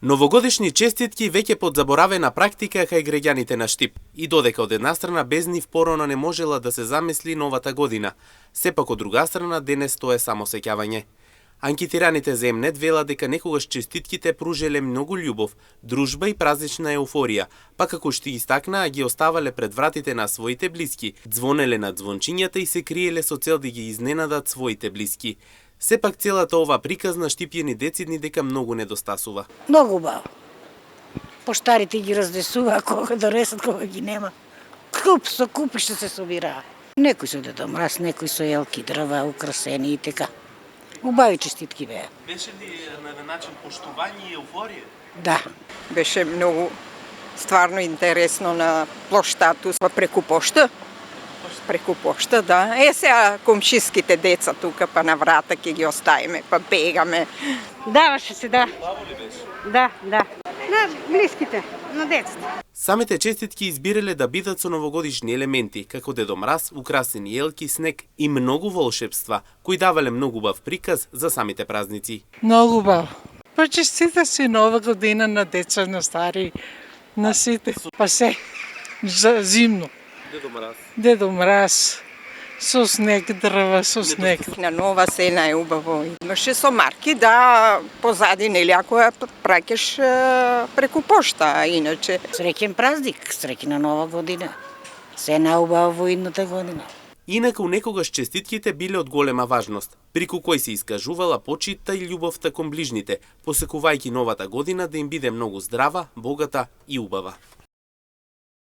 Новогодишни честитки веќе подзаборавена практика кај граѓаните на Штип. И додека од една страна без нив порано не можела да се замисли новата година, сепак од друга страна денес тоа е само сеќавање. Анкетираните за М-нет велат дека некогаш честитките пружеле многу љубов, дружба и празнична еуфорија, па како што истакнаа ги оставале пред вратите на своите блиски, звонеле на звончињата и се криеле со цел да ги изненадат своите блиски. Сепак целата ова приказна Штипјани децидни дека многу недостасува. Многу убаво. Поштарите ги разнесува кога донесат, кога ги нема. Куп со купиште се собираа. Некои со Дедо Мраз, некои со елки, дрва, украсени и така. Убави честитки беа. Беше ли на начин поштување и еуфорија? Да. Беше многу стварно интересно на плоштату преку пошта. Преку пошта, да. Сега комшиските деца тука па на врата ќе ги оставиме, па бегаме. Даваше се, да. Убаво ли беше? Да. На блиските, на децата. Самите честитки избирале да бидат со новогодишни елементи, како Дедо Мраз, украсени елки, снег и многу волшебства, кои давале многу убав приказ за самите празници. Многу убаво. Па честита си нова година на деца, на стари, на сите. Па се, за зимно. Дедо Мраз, со снег, дрва со снег. На нова сена е убаво. Имаше со марки, да, позади, нели, ако ја праќаш преку пошта, а иначе. Среќен празник, среќна нова година. Се наубаво во идната година. Инаку некогаш честитките биле од голема важност, прику кој се искажувала почитта и љубовта кон ближните, посекувајќи новата година да им биде многу здрава, богата и убава.